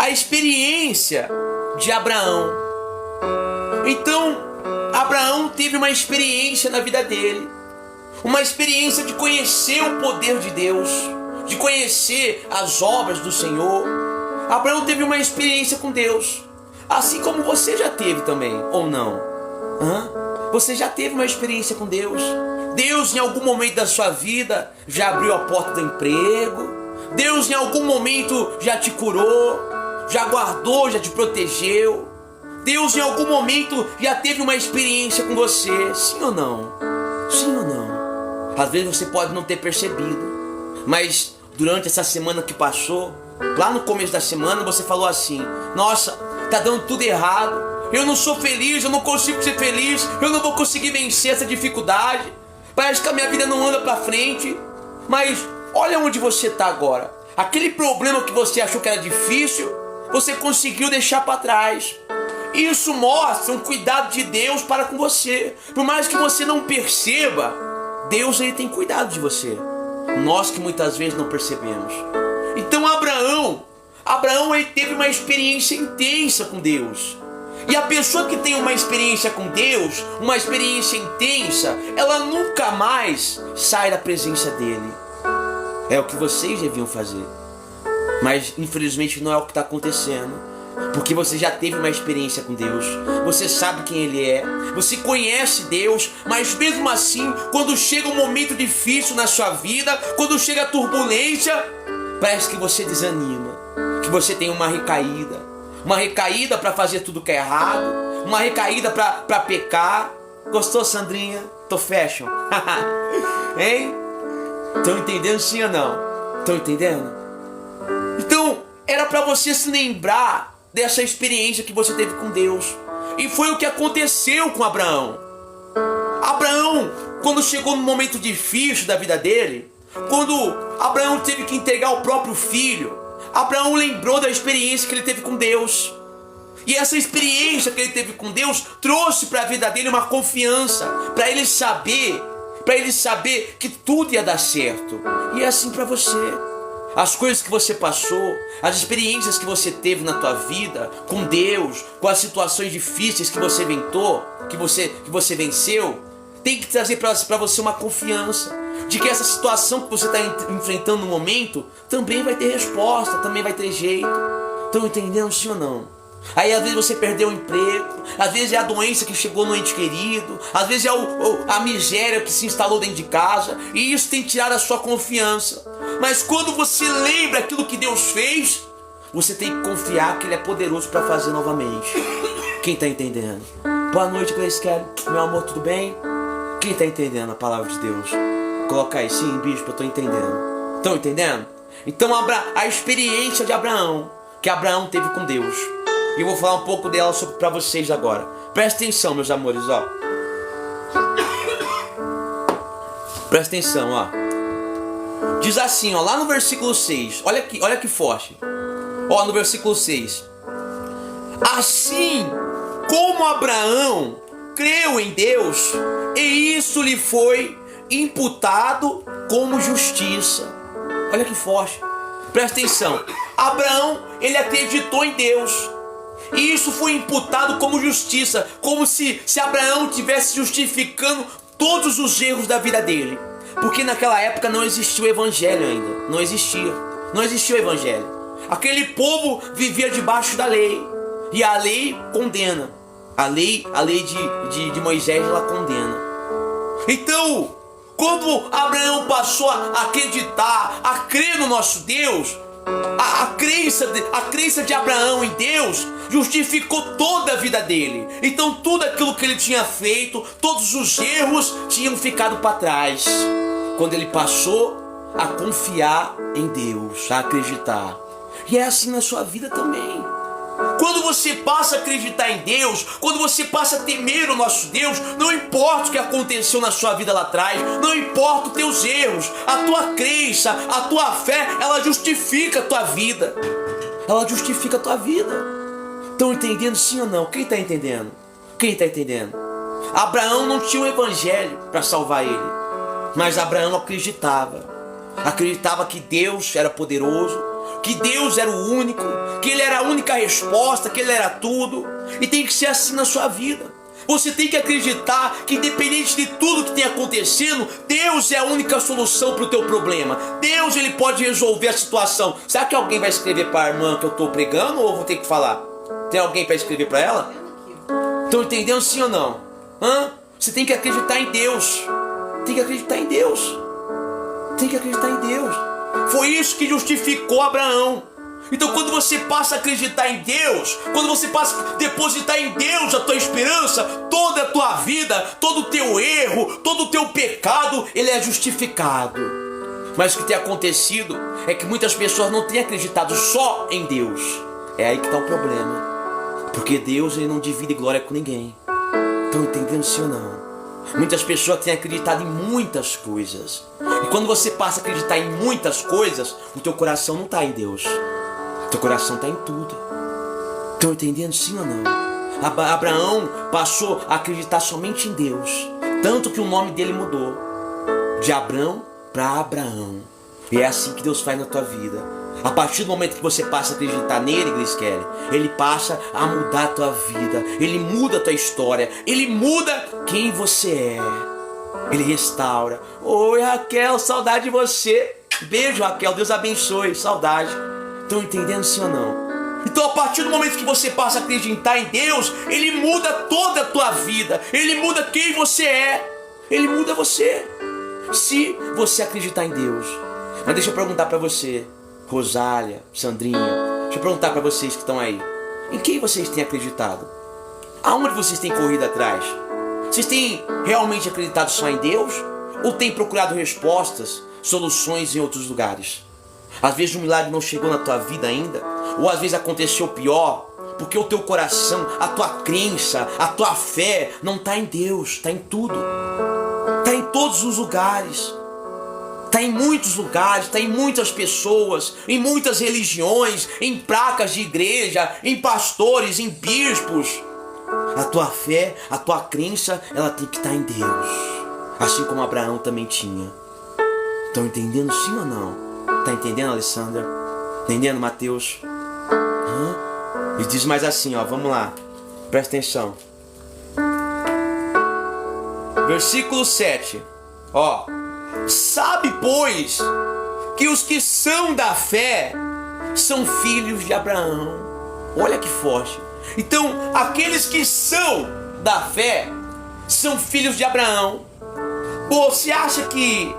a experiência de Abraão. Então, Abraão teve uma experiência na vida dele, uma experiência de conhecer o poder de Deus, de conhecer as obras do Senhor. Abraão teve uma experiência com Deus, assim como você já teve também, ou não? Você já teve uma experiência com Deus? Deus em algum momento da sua vida já abriu a porta do emprego? Deus em algum momento já te curou, já guardou, já te protegeu? Deus em algum momento já teve uma experiência com você? Sim ou não? Sim ou não? Às vezes você pode não ter percebido, mas durante essa semana que passou, lá no começo da semana você falou assim: nossa, tá dando tudo errado, eu não sou feliz, eu não consigo ser feliz, eu não vou conseguir vencer essa dificuldade, parece que a minha vida não anda pra frente. Mas olha onde você está agora. Aquele problema que você achou que era difícil, você conseguiu deixar para trás. Isso mostra um cuidado de Deus para com você. Por mais que você não perceba, Deus aí tem cuidado de você. Nós que muitas vezes não percebemos. Então Abraão ele teve uma experiência intensa com Deus. E a pessoa que tem uma experiência com Deus, uma experiência intensa, ela nunca mais sai da presença dele. É o que vocês deviam fazer. Mas infelizmente não é o que está acontecendo. Porque você já teve uma experiência com Deus. Você sabe quem Ele é. Você conhece Deus. Mas mesmo assim, quando chega um momento difícil na sua vida, quando chega a turbulência, parece que você desanima, que você tem uma recaída. Uma recaída para fazer tudo que é errado. Uma recaída para pecar. Gostou, Sandrinha? Tô fashion. Hein? Estão entendendo sim ou não? Estão entendendo? Então, era para você se lembrar dessa experiência que você teve com Deus. E foi o que aconteceu com Abraão. Abraão, quando chegou no momento difícil da vida dele, quando Abraão teve que entregar o próprio filho, Abraão lembrou da experiência que ele teve com Deus. E essa experiência que ele teve com Deus trouxe para a vida dele uma confiança, para ele saber que tudo ia dar certo. E é assim para você. As coisas que você passou, as experiências que você teve na tua vida com Deus, com as situações difíceis que você inventou, que você venceu, tem que trazer para você uma confiança de que essa situação que você está enfrentando no momento também vai ter resposta, também vai ter jeito. Estão entendendo, sim ou não? Aí às vezes você perdeu o emprego, às vezes é a doença que chegou no ente querido, às vezes é a miséria que se instalou dentro de casa, e isso tem tirado a sua confiança. Mas quando você lembra aquilo que Deus fez, você tem que confiar que Ele é poderoso para fazer novamente. Quem está entendendo? Boa noite, Grace Kelly. Meu amor, tudo bem? Quem está entendendo a palavra de Deus? Coloca aí, sim, bispo, eu estou entendendo. Estão entendendo? Então a experiência de Abraão, que Abraão teve com Deus, e eu vou falar um pouco dela para vocês agora. Presta atenção, meus amores, ó. Presta atenção, ó. Diz assim, ó, lá no versículo 6. Olha que forte. Ó, no versículo 6. Assim como Abraão creu em Deus, e isso lhe foi imputado como justiça. Olha que forte. Presta atenção. Abraão, ele acreditou em Deus, e isso foi imputado como justiça, como se Abraão estivesse justificando todos os erros da vida dele. Porque naquela época não existia o evangelho ainda. Não existia o evangelho. Aquele povo vivia debaixo da lei, e a lei condena. A lei de Moisés, ela condena. Então, quando Abraão passou a acreditar, a crer no nosso Deus, a crença de Abraão em Deus justificou toda a vida dele. Então tudo aquilo que ele tinha feito, todos os erros tinham ficado para trás, quando ele passou a confiar em Deus, a acreditar. E é assim na sua vida também. Quando você passa a acreditar em Deus, quando você passa a temer o nosso Deus, não importa o que aconteceu na sua vida lá atrás, não importa os teus erros, a tua crença, a tua fé, ela justifica a tua vida. Ela justifica a tua vida. Estão entendendo sim ou não? Quem está entendendo? Quem está entendendo? Abraão não tinha um evangelho para salvar ele, mas Abraão acreditava que Deus era poderoso. que Deus era o único, que Ele era a única resposta, que Ele era tudo. E tem que ser assim na sua vida. Você tem que acreditar que, independente de tudo que tem acontecendo, Deus é a única solução para o teu problema. Deus, Ele pode resolver a situação. Será que alguém vai escrever para a irmã que eu estou pregando, ou eu vou ter que falar? Tem alguém para escrever para ela? Estão entendendo, sim ou não? Você tem que acreditar em Deus. Tem que acreditar em Deus. Tem que acreditar em Deus. Foi isso que justificou Abraão. Então, quando você passa a acreditar em Deus, quando você passa a depositar em Deus a tua esperança, toda a tua vida, todo o teu erro, todo o teu pecado, ele é justificado. Mas o que tem acontecido é que muitas pessoas não têm acreditado só em Deus. É aí que está o problema. Porque Deus, ele não divide glória com ninguém. Estão entendendo, sim ou não? Muitas pessoas têm acreditado em muitas coisas. E quando você passa a acreditar em muitas coisas, o teu coração não está em Deus. O teu coração está em tudo. Estão entendendo, sim ou não? Abraão passou a acreditar somente em Deus. Tanto que o nome dele mudou. De Abrão para Abraão. E é assim que Deus faz na tua vida. A partir do momento que você passa a acreditar nele, Grace Kelly, ele passa a mudar a tua vida. Ele muda a tua história. Ele muda quem você é. Ele restaura. Oi, Raquel, saudade de você. Beijo, Raquel, Deus abençoe, saudade. Estão entendendo, sim ou não? Então, a partir do momento que você passa a acreditar em Deus, ele muda toda a tua vida. Ele muda quem você é. Ele muda você. Se você acreditar em Deus. Mas deixa eu perguntar para você, Rosália, Sandrinha, deixa eu perguntar para vocês que estão aí. Em quem vocês têm acreditado? Aonde vocês têm corrido atrás? Vocês têm realmente acreditado só em Deus? Ou têm procurado respostas, soluções em outros lugares? Às vezes um milagre não chegou na tua vida ainda. Ou às vezes aconteceu pior, porque o teu coração, a tua crença, a tua fé não está em Deus, está em tudo. Está em todos os lugares. Está em muitos lugares, está em muitas pessoas, em muitas religiões, em placas de igreja, em pastores, em bispos. A tua fé, a tua crença, ela tem que estar em Deus. Assim como Abraão também tinha. Estão entendendo, sim ou não? Tá entendendo, Alessandra? Entendendo, Mateus? E diz mais assim, ó, vamos lá. Presta atenção. Versículo 7. Ó. Sabe, pois, que os que são da fé são filhos de Abraão. Olha que forte. Então, aqueles que são da fé são filhos de Abraão. Pô, você acha que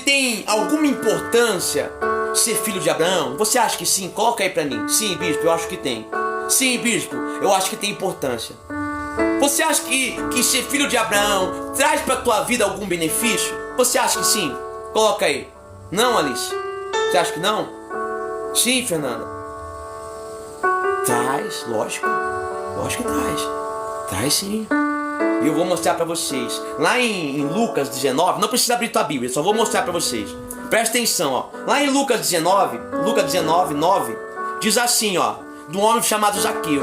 tem alguma importância ser filho de Abraão? Você acha que sim? Coloca aí pra mim. Sim, bispo, eu acho que tem. Sim, bispo, eu acho que tem importância. Você acha que ser filho de Abraão traz pra tua vida algum benefício? Você acha que sim? Coloca aí. Não, Alice? Você acha que não? Sim, Fernanda? Traz, lógico. Lógico que traz. Traz sim. E eu vou mostrar pra vocês. Lá em Lucas 19, não precisa abrir tua Bíblia, só vou mostrar pra vocês. Presta atenção, ó. Lá em Lucas 19, 9, diz assim, ó, de um homem chamado Zaqueu.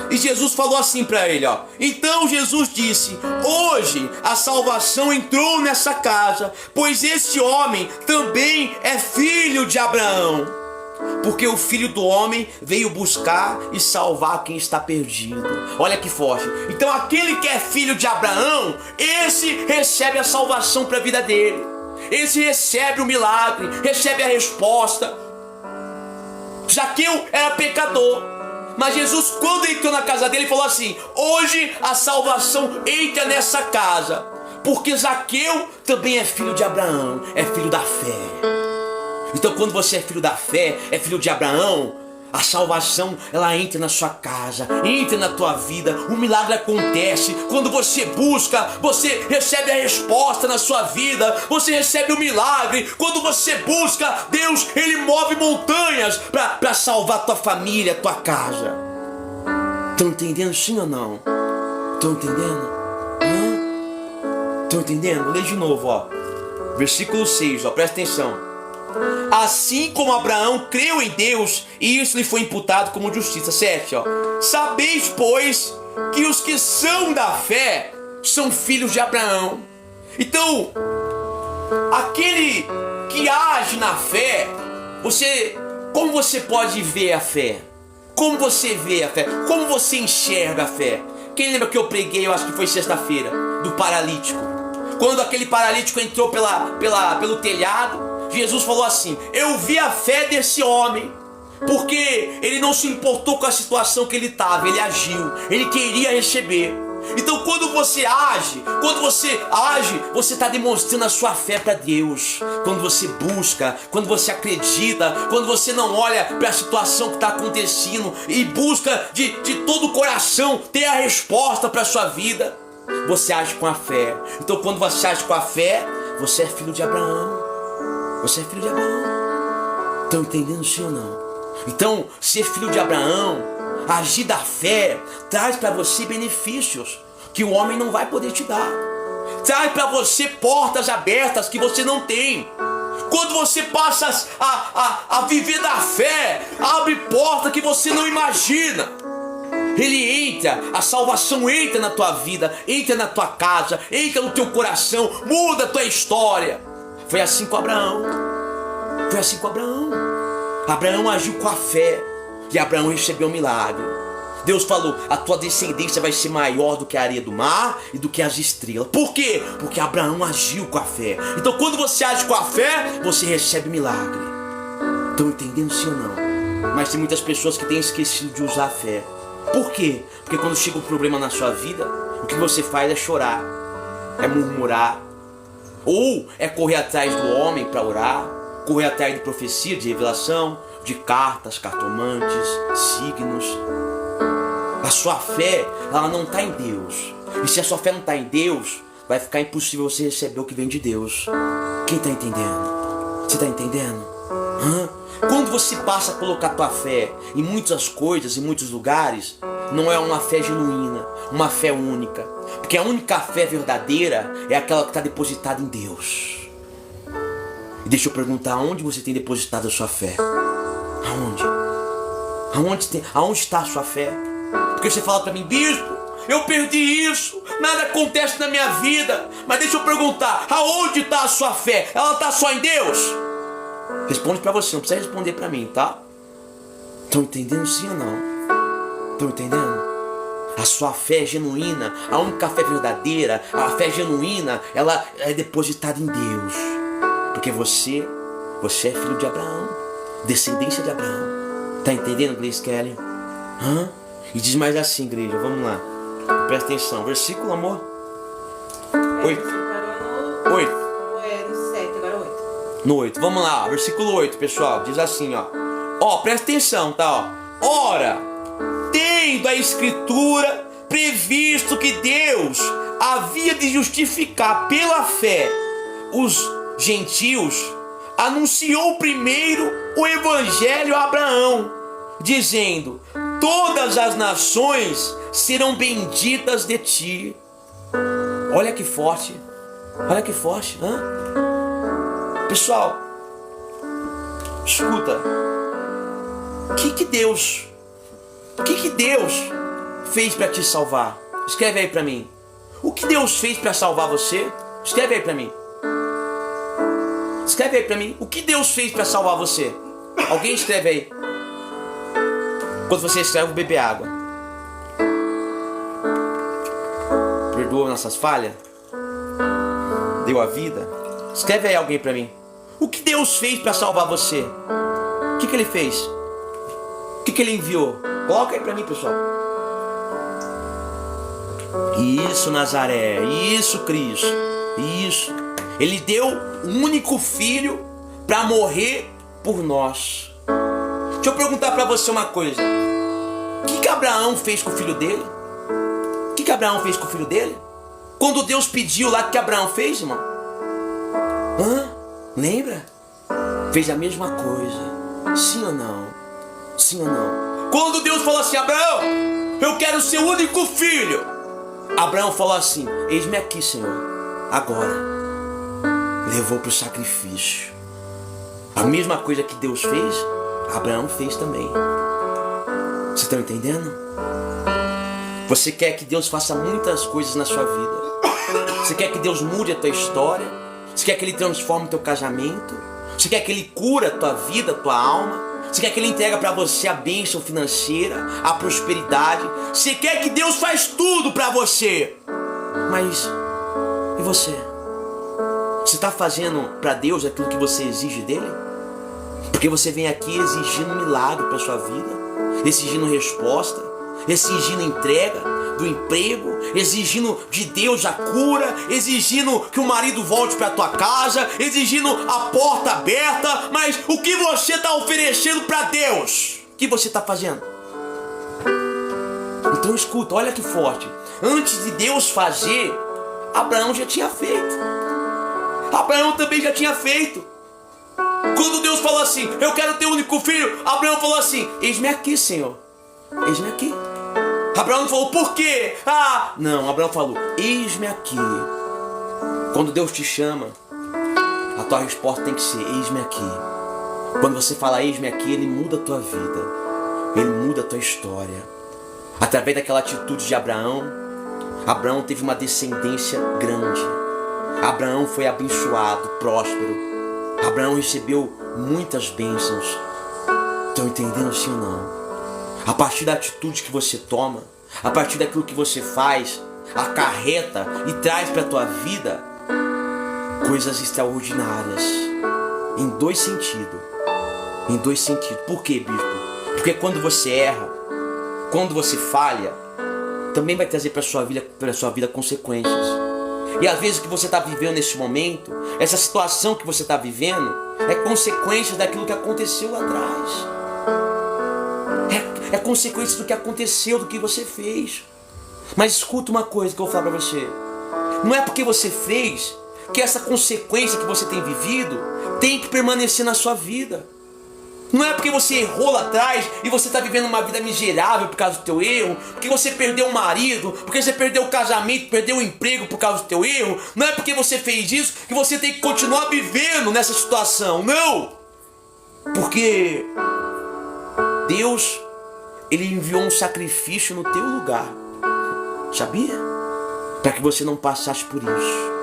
E Jesus falou assim pra ele, ó. Então Jesus disse: hoje a salvação entrou nessa casa, pois este homem também é filho de Abraão. Porque o Filho do Homem veio buscar e salvar quem está perdido. Olha que forte. Então aquele que é filho de Abraão, esse recebe a salvação para a vida dele. Esse recebe o milagre, recebe a resposta. Zaqueu era pecador, mas Jesus, quando entrou na casa dele, falou assim: hoje a salvação entra nessa casa, porque Zaqueu também é filho de Abraão, é filho da fé. Então quando você é filho da fé, é filho de Abraão, a salvação, ela entra na sua casa, entra na tua vida, o milagre acontece. Quando você busca, você recebe a resposta na sua vida, você recebe o milagre. Quando você busca, Deus, Ele move montanhas para salvar tua família, tua casa. Estão entendendo sim ou não? Estão entendendo? Estão entendendo? Lê de novo, ó. Versículo 6, ó, presta atenção. Assim como Abraão creu em Deus, e isso lhe foi imputado como justiça. 7, ó. Sabeis, pois, que os que são da fé são filhos de Abraão. Então, aquele que age na fé, você Como você pode ver a fé? Como você vê a fé? Como você enxerga a fé? Quem lembra que eu preguei, eu acho que foi sexta-feira, do paralítico? Quando aquele paralítico entrou pelo telhado, Jesus falou assim: eu vi a fé desse homem, porque ele não se importou com a situação que ele estava, ele agiu, ele queria receber. Então quando você age, você está demonstrando a sua fé para Deus. Quando você busca, quando você acredita, quando você não olha para a situação que está acontecendo e busca de todo o coração ter a resposta para a sua vida, você age com a fé. Então quando você age com a fé, você é filho de Abraão. Você é filho de Abraão. Estão entendendo, sim ou não? Então, ser filho de Abraão, agir da fé, traz para você benefícios que o homem não vai poder te dar. Traz para você portas abertas que você não tem. Quando você passa a viver da fé, abre porta que você não imagina. Ele entra, a salvação entra na tua vida, entra na tua casa, entra no teu coração, muda a tua história. Foi assim com Abraão. Foi assim com Abraão. Abraão agiu com a fé e Abraão recebeu um milagre. Deus falou: a tua descendência vai ser maior do que a areia do mar e do que as estrelas. Por quê? Porque Abraão agiu com a fé. Então quando você age com a fé, você recebe milagre. Estão entendendo, sim ou não? Mas tem muitas pessoas que têm esquecido de usar a fé. Por quê? Porque quando chega um problema na sua vida, o que você faz é chorar, é murmurar, ou é correr atrás do homem para orar, correr atrás de profecia, de revelação, de cartas, cartomantes, signos. A sua fé, ela não está em Deus. E se a sua fé não está em Deus, vai ficar impossível você receber o que vem de Deus. Quem está entendendo? Você está entendendo? Quando você passa a colocar a tua fé em muitas coisas, em muitos lugares, não é uma fé genuína, uma fé única. Porque a única fé verdadeira é aquela que está depositada em Deus. E deixa eu perguntar, aonde você tem depositado a sua fé? Aonde? Aonde está a sua fé? Porque você fala para mim: bispo, eu perdi isso, nada acontece na minha vida. Mas deixa eu perguntar, aonde está a sua fé? Ela está só em Deus? Responde para você, não precisa responder para mim, tá? Estão entendendo, sim ou não? Estão entendendo? A sua fé genuína, a única fé verdadeira, a fé genuína, ela é depositada em Deus. Porque você é filho de Abraão, descendência de Abraão. Tá entendendo, Grace Kelly? E diz mais assim, igreja, vamos lá. Presta atenção, versículo, amor? 8. No 8, vamos lá, versículo 8, pessoal, diz assim, ó. Presta atenção, tá, ó. Ora, tendo a escritura previsto que Deus havia de justificar pela fé os gentios, anunciou primeiro o evangelho a Abraão, dizendo: todas as nações serão benditas de ti. Olha que forte, Pessoal, escuta. O que Deus fez para te salvar? Escreve aí para mim. O que Deus fez para salvar você? Escreve aí para mim. Escreve aí para mim. O que Deus fez para salvar você? Alguém escreve aí. Quando você escreve, eu vou beber água. Perdoa nossas falhas? Deu a vida? Escreve aí alguém para mim. O que Deus fez para salvar você? O que Ele fez? O que Ele enviou? Coloca aí para mim, pessoal. Isso, Nazaré. Isso, Cristo. Isso. Ele deu o único filho para morrer por nós. Deixa eu perguntar para você uma coisa. O que Abraão fez com o filho dele? O que Abraão fez com o filho dele? Quando Deus pediu lá, o que Abraão fez, irmão? Lembra? Fez a mesma coisa. Sim ou não? Sim ou não? Quando Deus falou assim: Abraão, eu quero ser o único filho, Abraão falou assim: eis-me aqui, Senhor. Agora. Levou para o sacrifício. A mesma coisa que Deus fez, Abraão fez também. Vocês estão entendendo? Você quer que Deus faça muitas coisas na sua vida. Você quer que Deus mude a tua história. Você quer que Ele transforme o teu casamento. Você quer que Ele cure a tua vida, a tua alma. Você quer que Ele entregue para você a bênção financeira, a prosperidade. Você quer que Deus faz tudo para você. Mas e você? Você está fazendo para Deus aquilo que você exige dele? Porque você vem aqui exigindo milagre para sua vida, exigindo resposta, exigindo entrega do emprego, exigindo de Deus a cura, exigindo que o marido volte para tua casa, exigindo a porta aberta. Mas o que você está oferecendo para Deus? O que você está fazendo? Então escuta, olha que forte. Antes de Deus fazer, Abraão já tinha feito. Abraão também já tinha feito. Quando Deus falou assim, eu quero ter um único filho, Abraão falou assim, eis-me aqui, Senhor. Eis-me aqui. Abraão não falou, por quê? Não, Abraão falou, eis-me aqui. Quando Deus te chama, a tua resposta tem que ser, eis-me aqui. Quando você fala eis-me aqui, Ele muda a tua vida. Ele muda a tua história. Através daquela atitude de Abraão, Abraão teve uma descendência grande. Abraão foi abençoado, próspero. Abraão recebeu muitas bênçãos. Estão entendendo, sim ou não? A partir da atitude que você toma, a partir daquilo que você faz, acarreta e traz para a tua vida coisas extraordinárias. Em dois sentidos. Em dois sentidos. Por quê, bispo? Porque quando você erra, quando você falha, também vai trazer para a sua vida consequências. E às vezes o que você está vivendo nesse momento, essa situação que você está vivendo, é consequência daquilo que aconteceu lá atrás. É consequência do que aconteceu, do que você fez. Mas escuta uma coisa que eu vou falar para você. Não é porque você fez que essa consequência que você tem vivido tem que permanecer na sua vida. Não é porque você errou lá atrás e você está vivendo uma vida miserável por causa do teu erro, porque você perdeu o marido, porque você perdeu o casamento, perdeu o emprego por causa do teu erro. Não é porque você fez isso que você tem que continuar vivendo nessa situação. Não! Porque Deus, Ele enviou um sacrifício no teu lugar. Sabia? Para que você não passasse por isso.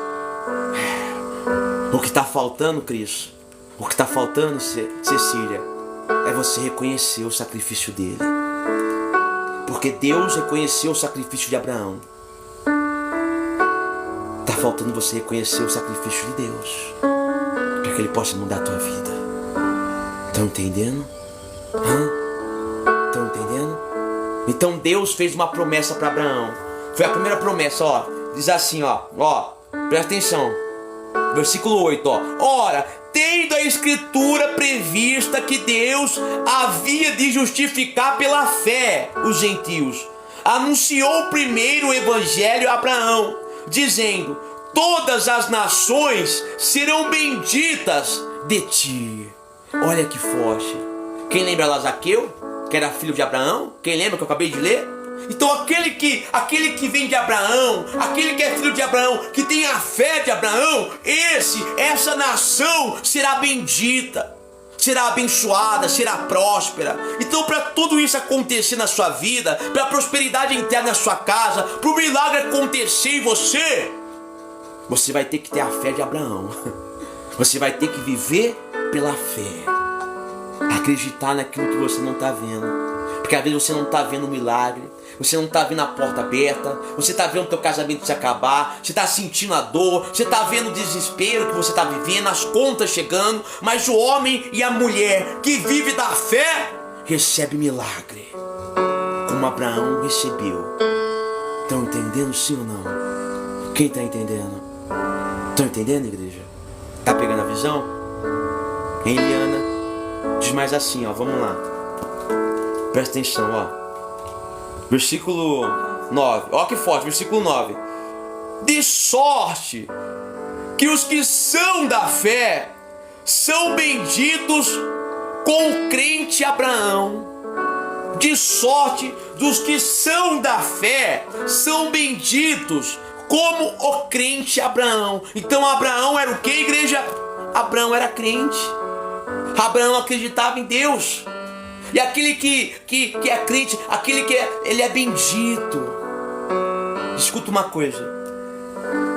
O que está faltando, Cris? O que está faltando, Cecília? É você reconhecer o sacrifício dele. Porque Deus reconheceu o sacrifício de Abraão. Está faltando você reconhecer o sacrifício de Deus, para que Ele possa mudar a tua vida. Estão entendendo? Estão entendendo? Então Deus fez uma promessa para Abraão. Foi a primeira promessa, ó. Diz assim, ó, presta atenção. Versículo 8, ó. Ora, tendo a escritura prevista que Deus havia de justificar pela fé os gentios, anunciou primeiro o evangelho a Abraão, dizendo, todas as nações serão benditas de ti. Olha que forte. Quem lembra lá Zaqueu, que era filho de Abraão? Quem lembra que eu acabei de ler? Então aquele que vem de Abraão, aquele que é filho de Abraão, que tem a fé de Abraão, essa nação será bendita, será abençoada, será próspera. Então para tudo isso acontecer na sua vida, para a prosperidade interna na sua casa, para o milagre acontecer em você, você vai ter que ter a fé de Abraão. Você vai ter que viver pela fé, acreditar naquilo que você não está vendo, porque às vezes você não está vendo o milagre, você não está vendo a porta aberta, você está vendo o teu casamento se acabar, você está sentindo a dor, você está vendo o desespero que você está vivendo, as contas chegando, mas o homem e a mulher que vive da fé recebe milagre, como Abraão recebeu. Estão entendendo, sim ou não? Quem está entendendo? Estão entendendo, igreja? Está pegando a visão? Hein, Eliana? Diz mais assim, ó, vamos lá. Presta atenção, ó. Versículo 9. Ó que forte, versículo 9. De sorte que os que são da fé são benditos com o crente Abraão. De sorte dos que são da fé são benditos como o crente Abraão. Então Abraão era o que, igreja? Abraão era crente. Abraão acreditava em Deus. E aquele que é crente, ele é bendito. Escuta uma coisa.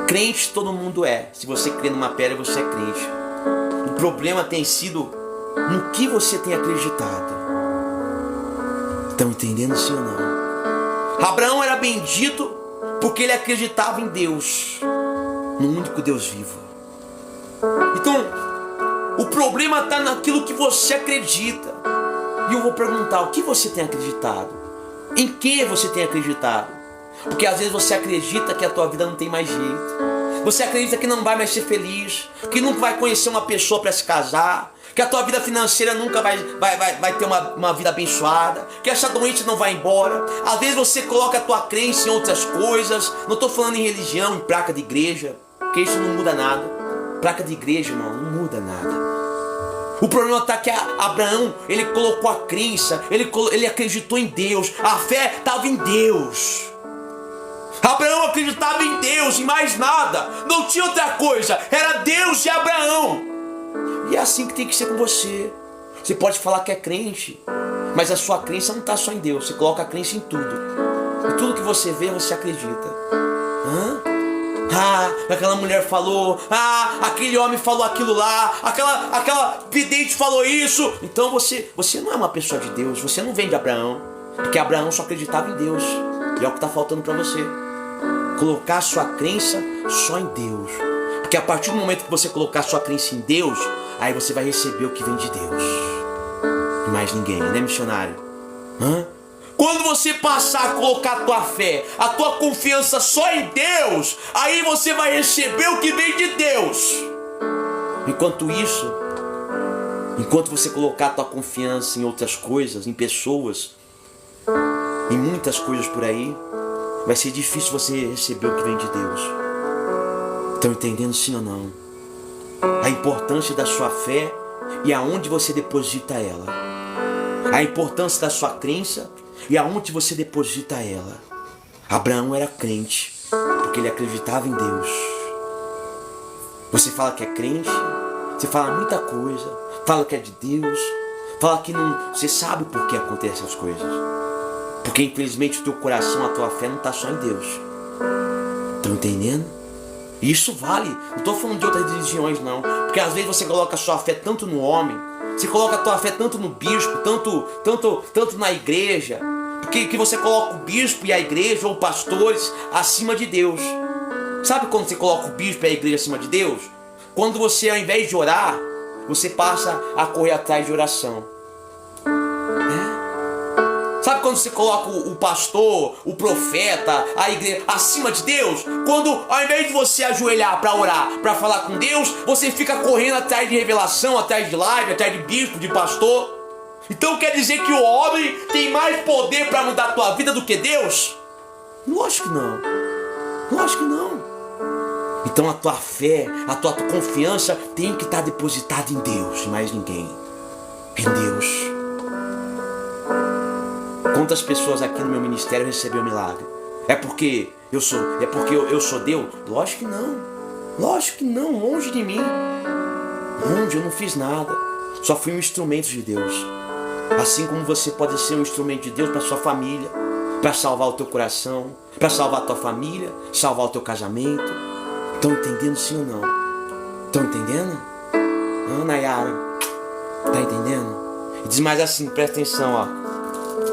Crente todo mundo é. Se você crê numa pedra, você é crente. O problema tem sido no que você tem acreditado. Estão entendendo, sim ou não? Abraão era bendito porque ele acreditava em Deus, no único Deus vivo. Então, o problema está naquilo que você acredita. E eu vou perguntar, o que você tem acreditado? Em que você tem acreditado? Porque às vezes você acredita que a tua vida não tem mais jeito. Você acredita que não vai mais ser feliz, que nunca vai conhecer uma pessoa para se casar, que a tua vida financeira nunca vai ter uma vida abençoada, que essa doença não vai embora. Às vezes você coloca a tua crença em outras coisas. Não estou falando em religião, em placa de igreja, porque isso não muda nada. Placa de igreja, irmão, não muda nada. O problema está que Abraão, ele colocou a crença, ele acreditou em Deus. A fé estava em Deus. Abraão acreditava em Deus e mais nada. Não tinha outra coisa. Era Deus e Abraão. E é assim que tem que ser com você. Você pode falar que é crente, mas a sua crença não está só em Deus. Você coloca a crença em tudo. Em tudo que você vê, você acredita. Aquela mulher falou. Aquele homem falou aquilo lá. Aquela vidente falou isso. Então você não é uma pessoa de Deus. Você não vem de Abraão. Porque Abraão só acreditava em Deus. E é o que está faltando para você. Colocar sua crença só em Deus. Porque a partir do momento que você colocar sua crença em Deus, aí você vai receber o que vem de Deus. E mais ninguém, né, missionário? Quando você passar a colocar a tua fé, a tua confiança só em Deus, aí você vai receber o que vem de Deus. Enquanto isso, enquanto você colocar a tua confiança em outras coisas, em pessoas, em muitas coisas por aí, vai ser difícil você receber o que vem de Deus. Estão entendendo, sim ou não? A importância da sua fé e aonde você deposita ela. A importância da sua crença e aonde você deposita ela. Abraão era crente porque ele acreditava em Deus. Você fala que é crente, você fala muita coisa, fala que é de Deus, fala que não. Você sabe por que acontecem as coisas. Porque infelizmente o teu coração, a tua fé não está só em Deus. Estão entendendo? E isso vale. Não estou falando de outras religiões não. Porque às vezes você coloca a sua fé tanto no homem. Você coloca a tua fé tanto no bispo, tanto na igreja. Porque que você coloca o bispo e a igreja ou pastores acima de Deus. Sabe quando você coloca o bispo e a igreja acima de Deus? Quando você, ao invés de orar, você passa a correr atrás de oração. Sabe quando você coloca o pastor, o profeta, a igreja acima de Deus? Quando ao invés de você ajoelhar para orar, para falar com Deus, você fica correndo atrás de revelação, atrás de live, atrás de bispo, de pastor. Então quer dizer que o homem tem mais poder para mudar a tua vida do que Deus? Lógico que não. Lógico que não. Então a tua fé, a tua confiança tem que estar depositada em Deus, mais ninguém. Em Deus. Quantas pessoas aqui no meu ministério receberam milagre? É porque eu sou Deus? Lógico que não. Lógico que não, longe de mim. Longe, eu não fiz nada. Só fui um instrumento de Deus. Assim como você pode ser um instrumento de Deus para sua família, para salvar o teu coração, para salvar a tua família, salvar o teu casamento. Estão entendendo sim ou não? Estão entendendo? Nayara, tá entendendo? E diz mais assim, presta atenção, ó.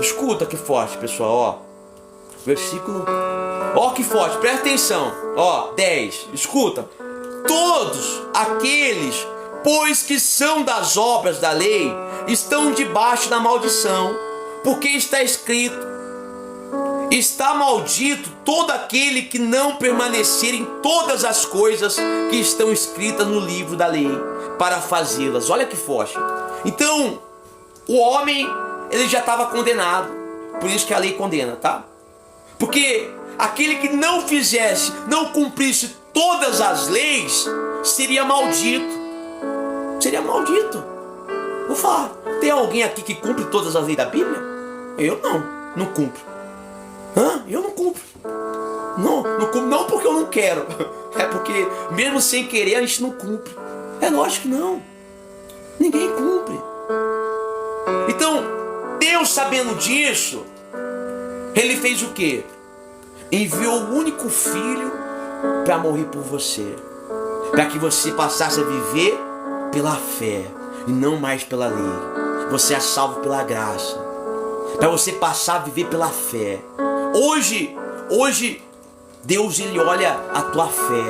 Escuta que forte, pessoal, ó. Versículo. Ó que forte, presta atenção. Ó, 10. Escuta. Todos aqueles, pois que são das obras da lei, estão debaixo da maldição, porque está escrito: está maldito todo aquele que não permanecer em todas as coisas que estão escritas no livro da lei, para fazê-las. Olha que forte. Então, o homem, ele já estava condenado. Por isso que a lei condena, tá? Porque aquele que não fizesse, não cumprisse todas as leis, seria maldito. Seria maldito. Vou falar, tem alguém aqui que cumpre todas as leis da Bíblia? Eu não cumpro. Eu não cumpro. Não cumpro, não porque eu não quero. É porque mesmo sem querer a gente não cumpre. É lógico que não. Ninguém cumpre. Então, Deus, sabendo disso, Ele fez o quê? Enviou o único filho para morrer por você, para que você passasse a viver pela fé e não mais pela lei. Você é salvo pela graça, para você passar a viver pela fé. Hoje Deus, ele olha a tua fé,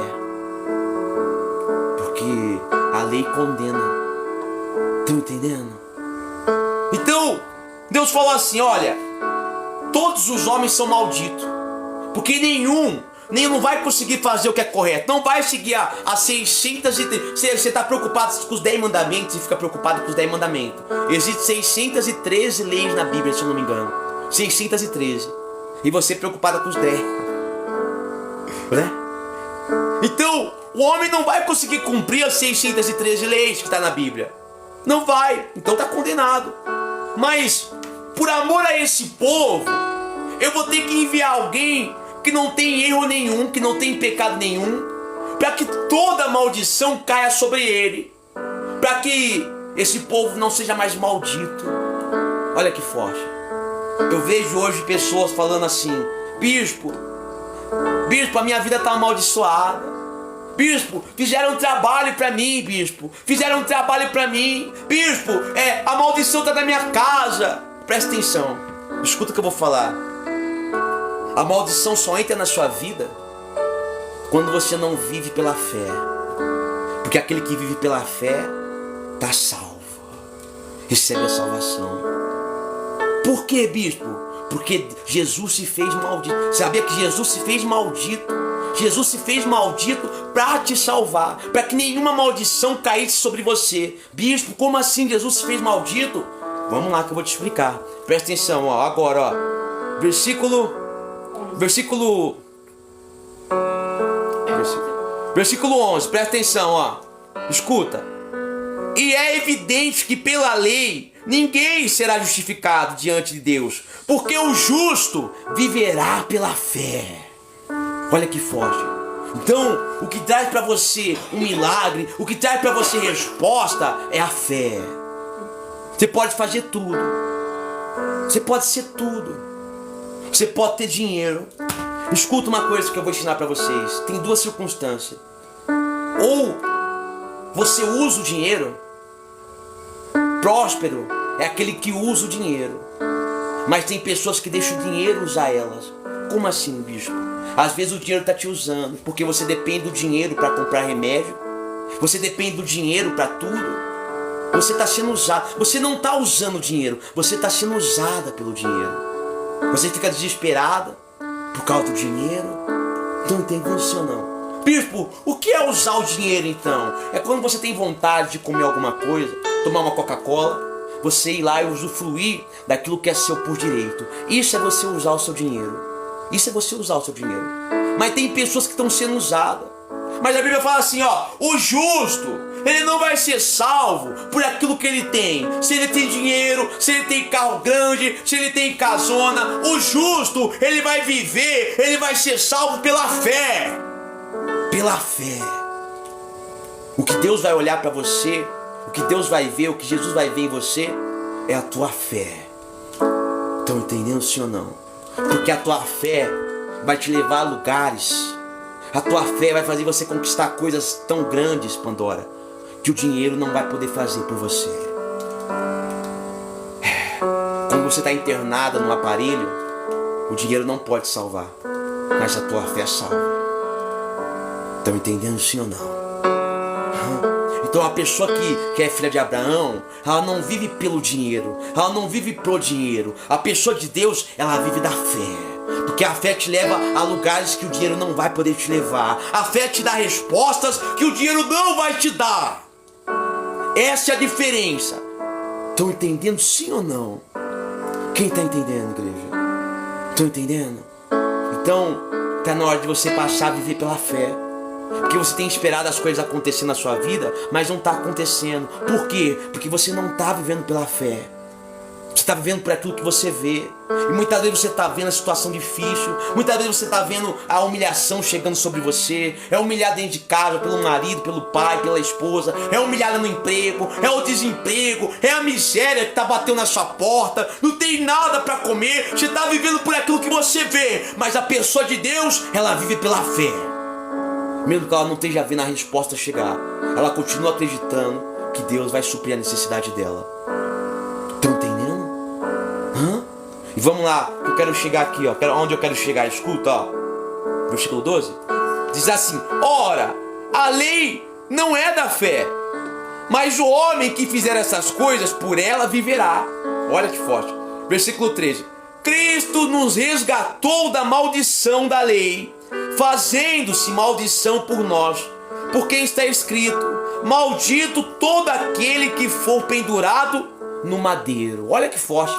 porque a lei condena. Estão entendendo? Então Deus falou assim: olha, todos os homens são malditos, porque nenhum não vai conseguir fazer o que é correto, não vai seguir a 630. Você está preocupado com os 10 mandamentos e fica preocupado com os 10 mandamentos. Existem 613 leis na Bíblia, se eu não me engano. 613. E você preocupado com os 10. Né? Então, o homem não vai conseguir cumprir as 613 leis que está na Bíblia. Não vai, então está condenado. Mas, por amor a esse povo, eu vou ter que enviar alguém que não tem erro nenhum, que não tem pecado nenhum, para que toda maldição caia sobre ele, para que esse povo não seja mais maldito. Olha que forte. Eu vejo hoje pessoas falando assim: bispo, a minha vida está amaldiçoada. Bispo, fizeram um trabalho para mim, bispo. Fizeram um trabalho para mim. Bispo, a maldição está na minha casa. Presta atenção, escuta o que eu vou falar. A maldição só entra na sua vida quando você não vive pela fé. Porque aquele que vive pela fé está salvo, recebe a salvação. Por quê, bispo? Porque Jesus se fez maldito. Sabia que Jesus se fez maldito? Jesus se fez maldito para te salvar, para que nenhuma maldição caísse sobre você. Bispo, como assim Jesus se fez maldito? Vamos lá que eu vou te explicar. Presta atenção, ó, agora, ó. Versículo 11, presta atenção, ó. Escuta. E é evidente que pela lei ninguém será justificado diante de Deus, porque o justo viverá pela fé. Olha que forte. Então, o que traz para você um milagre, o que traz para você resposta é a fé. Você pode fazer tudo. Você pode ser tudo. Você pode ter dinheiro. Escuta uma coisa que eu vou ensinar para vocês. Tem duas circunstâncias. Ou você usa o dinheiro. Próspero é aquele que usa o dinheiro. Mas tem pessoas que deixam o dinheiro usar elas. Como assim, bispo? Às vezes o dinheiro está te usando, porque você depende do dinheiro para comprar remédio. Você depende do dinheiro para tudo. Você está sendo usado. Você não está usando o dinheiro, você está sendo usada pelo dinheiro. Você fica desesperada por causa do dinheiro. Não entendendo isso ou não? Bispo, o que é usar o dinheiro então? É quando você tem vontade de comer alguma coisa, tomar uma Coca-Cola, você ir lá e usufruir daquilo que é seu por direito. Isso é você usar o seu dinheiro. Isso é você usar o seu dinheiro. Mas tem pessoas que estão sendo usadas. Mas a Bíblia fala assim, ó: o justo, ele não vai ser salvo por aquilo que ele tem. Se ele tem dinheiro, se ele tem carro grande, se ele tem casona, o justo, ele vai viver, ele vai ser salvo pela fé. Pela fé. O que Deus vai olhar para você, o que Deus vai ver, o que Jesus vai ver em você, é a tua fé. Estão entendendo, sim ou não? Porque a tua fé vai te levar a lugares. A tua fé vai fazer você conquistar coisas tão grandes, Pandora, que o dinheiro não vai poder fazer por você. Quando você está internada num aparelho, o dinheiro não pode salvar, mas a tua fé salva. Estão entendendo, sim ou não? Então a pessoa que é filha de Abraão, ela não vive pelo dinheiro, ela não vive pro dinheiro. A pessoa de Deus, ela vive da fé. Porque a fé te leva a lugares que o dinheiro não vai poder te levar. A fé te dá respostas que o dinheiro não vai te dar. Essa é a diferença. Estão entendendo, sim ou não? Quem está entendendo, igreja? Estão entendendo? Então, está na hora de você passar a viver pela fé. Porque você tem esperado as coisas acontecer na sua vida, mas não está acontecendo. Por quê? Porque você não está vivendo pela fé. Você está vivendo por aquilo que você vê. E muitas vezes você está vendo a situação difícil. Muitas vezes você está vendo a humilhação chegando sobre você. É humilhado dentro de casa pelo marido, pelo pai, pela esposa. É humilhado no emprego. É o desemprego. É a miséria que está batendo na sua porta. Não tem nada para comer. Você está vivendo por aquilo que você vê. Mas a pessoa de Deus, ela vive pela fé. Mesmo que ela não esteja vendo a resposta chegar, ela continua acreditando, que Deus vai suprir a necessidade dela. Estão entendendo? E vamos lá, eu quero chegar aqui, ó. Onde eu quero chegar? Escuta, ó. Versículo 12. Diz assim: ora, a lei não é da fé, mas o homem que fizer essas coisas, por ela viverá. Olha que forte. Versículo 13. Cristo nos resgatou da maldição da lei, fazendo-se maldição por nós, porque está escrito: maldito todo aquele que for pendurado no madeiro. Olha que forte.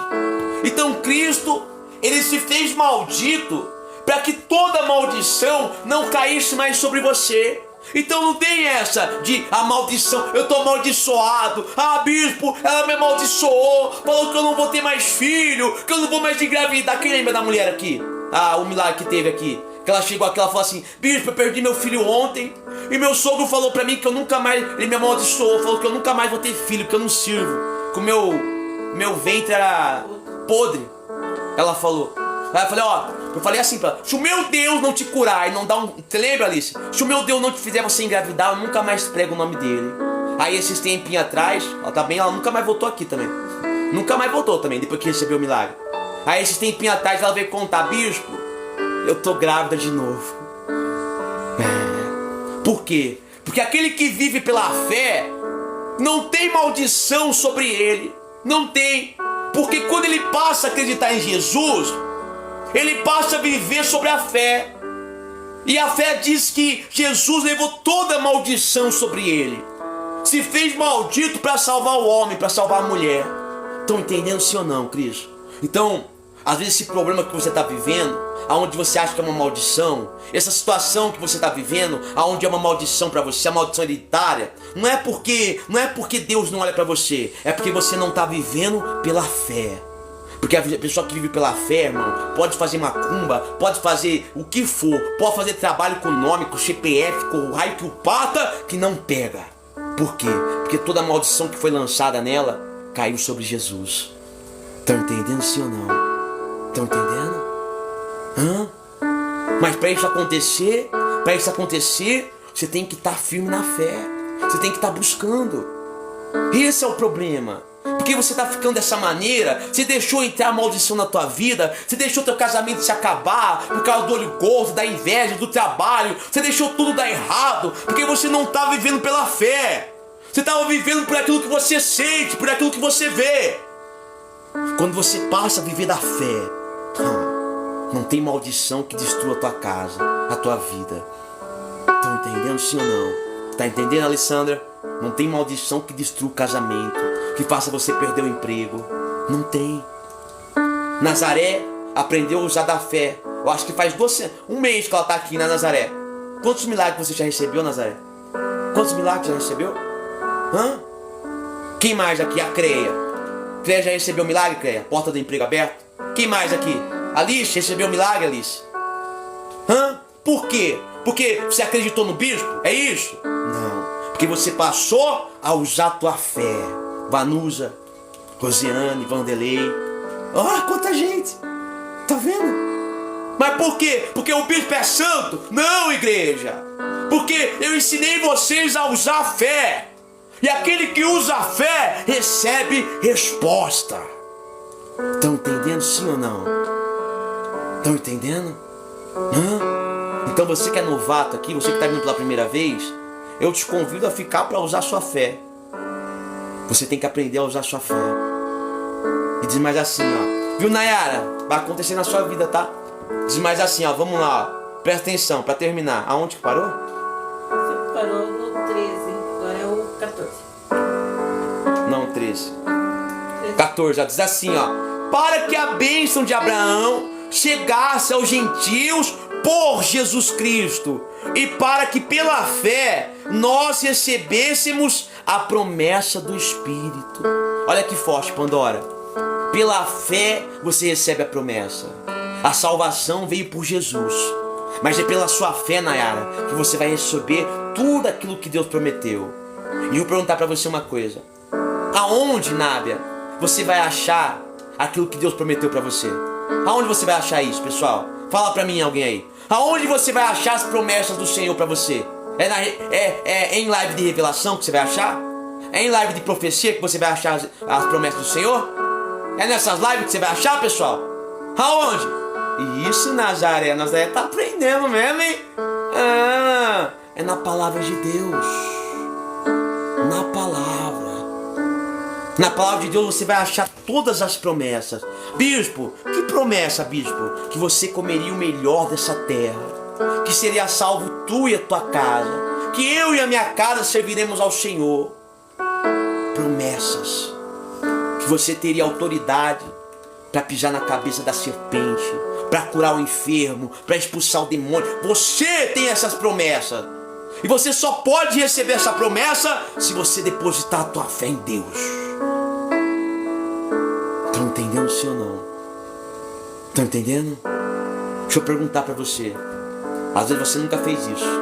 Então Cristo, ele se fez maldito para que toda maldição não caísse mais sobre você. Então não tem essa de a maldição, eu tô amaldiçoado. Bispo, ela me amaldiçoou, falou que eu não vou ter mais filho, que eu não vou mais engravidar. Quem lembra da mulher aqui? O milagre que teve aqui, que ela chegou aqui, ela falou assim: bispo, eu perdi meu filho ontem, e meu sogro falou pra mim que eu nunca mais, ele me amaldiçoou, falou que eu nunca mais vou ter filho, que eu não sirvo, que o meu ventre era podre. Ela falou. Aí eu falei, eu falei assim pra ela: se o meu Deus não te curar e não dar você lembra, Alice? Se o meu Deus não te fizer você engravidar, eu nunca mais prego o nome dele. Aí esses tempinhos atrás, ela nunca mais voltou aqui também. Nunca mais voltou também, depois que recebeu o milagre. Aí esses tempinhos atrás ela veio contar: bispo, eu tô grávida de novo. Por quê? Porque aquele que vive pela fé, não tem maldição sobre ele. Não tem. Porque quando ele passa a acreditar em Jesus, ele passa a viver sobre a fé. E a fé diz que Jesus levou toda a maldição sobre ele. Se fez maldito para salvar o homem, para salvar a mulher. Estão entendendo, sim ou não, Cristo? Então, às vezes esse problema que você está vivendo, aonde você acha que é uma maldição, essa situação que você está vivendo, aonde é uma maldição para você, a maldição hereditária, não é porque Deus não olha para você, é porque você não está vivendo pela fé. Porque a pessoa que vive pela fé, irmão, pode fazer macumba, pode fazer o que for, pode fazer trabalho com nome, com CPF, com o raio que o pata, que não pega. Por quê? Porque toda a maldição que foi lançada nela caiu sobre Jesus. Estão entendendo, sim ou não? Estão entendendo? Mas para isso acontecer, você tem que estar firme na fé. Você tem que estar buscando. Esse é o problema. Porque você está ficando dessa maneira, você deixou entrar a maldição na tua vida, você deixou teu casamento se acabar por causa do olho gordo, da inveja, do trabalho, você deixou tudo dar errado, porque você não está vivendo pela fé. Você estava vivendo por aquilo que você sente, por aquilo que você vê. Quando você passa a viver da fé, não tem maldição que destrua a tua casa, a tua vida. Estão entendendo, sim ou não? Tá entendendo, Alessandra? Não tem maldição que destrua o casamento, que faça você perder o emprego. Não tem. Nazaré aprendeu a usar da fé. Eu acho que faz um mês que ela está aqui na Nazaré. Quantos milagres você já recebeu, Nazaré? Quantos milagres já recebeu? Quem mais aqui? A Creia. Creia já recebeu milagre, Creia? Porta do emprego aberta. Quem mais aqui? Alice, recebeu milagre, Alice? Por quê? Porque você acreditou no bispo? É isso? Não. Porque você passou a usar a tua fé. Vanusa, Rosiane, Vanderlei. Quanta gente! Tá vendo? Mas por quê? Porque o bispo é santo? Não, igreja! Porque eu ensinei vocês a usar a fé. E aquele que usa a fé recebe resposta. Estão entendendo, sim ou não? Estão entendendo? Então você que é novato aqui, você que está vindo pela primeira vez, eu te convido a ficar para usar sua fé. Você tem que aprender a usar sua fé. E diz mais assim, viu, Nayara? Vai acontecer na sua vida, tá? Diz mais assim, vamos lá, presta atenção, para terminar. Aonde que parou? Você parou no 13, agora é o 14. Não, 13. 14, diz assim, para que a bênção de Abraão chegasse aos gentios por Jesus Cristo, e para que pela fé nós recebêssemos a promessa do Espírito. Olha que forte, Pandora. Pela fé você recebe a promessa. A salvação veio por Jesus, mas é pela sua fé, Nayara, que você vai receber tudo aquilo que Deus prometeu. E eu vou perguntar para você uma coisa: aonde, Nábia, você vai achar aquilo que Deus prometeu para você? Aonde você vai achar isso, pessoal? Fala para mim, alguém aí. Aonde você vai achar as promessas do Senhor para você? É em live de revelação que você vai achar? É em live de profecia que você vai achar as promessas do Senhor? É nessas lives que você vai achar, pessoal? Aonde? Isso, Nazaré. Nazaré tá aprendendo mesmo, hein? É na palavra de Deus. Na palavra. Na palavra de Deus você vai achar todas as promessas. Bispo, que promessa, bispo? Que você comeria o melhor dessa terra, que seria salvo tu e a tua casa, que eu e a minha casa serviremos ao Senhor. Promessas. Que você teria autoridade para pisar na cabeça da serpente, para curar o enfermo, para expulsar o demônio. Você tem essas promessas. E você só pode receber essa promessa se você depositar a tua fé em Deus. Estão entendendo, sim ou não? Estão entendendo? Deixa eu perguntar para você. Às vezes você nunca fez isso.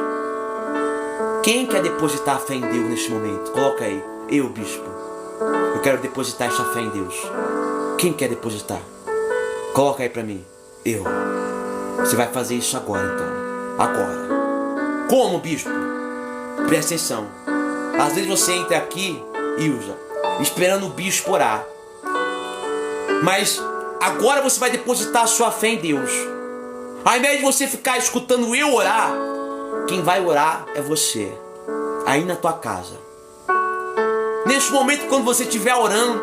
Quem quer depositar a fé em Deus neste momento? Coloca aí. Eu, bispo. Eu quero depositar essa fé em Deus. Quem quer depositar? Coloca aí para mim. Eu. Você vai fazer isso agora, então. Agora. Como, bispo? Presta atenção. Às vezes você entra aqui, Ilza, esperando o bispo orar. Mas agora você vai depositar a sua fé em Deus. Ao invés de você ficar escutando eu orar, quem vai orar é você. Aí na tua casa. Nesse momento, quando você estiver orando,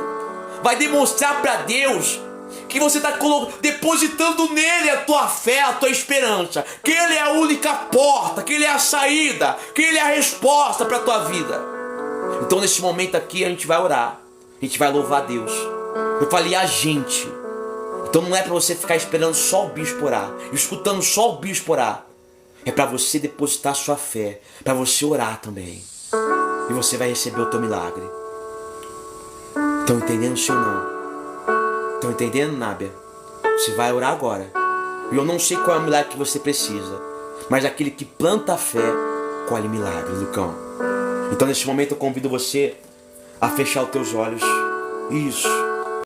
vai demonstrar para Deus que você está depositando nele a tua fé, a tua esperança, que ele é a única porta, que ele é a saída, que ele é a resposta para a tua vida. Então nesse momento aqui a gente vai orar, a gente vai louvar a Deus. Eu falei a gente. Então não é para você ficar esperando só o bispo orar, escutando só o bispo orar. É para você depositar a sua fé, para você orar também. E você vai receber o teu milagre. Estão entendendo, sim ou não? Estão entendendo, Nábia? Você vai orar agora. E eu não sei qual é o milagre que você precisa, mas aquele que planta a fé, colhe milagre, Lucão. Então nesse momento eu convido você a fechar os teus olhos. Isso.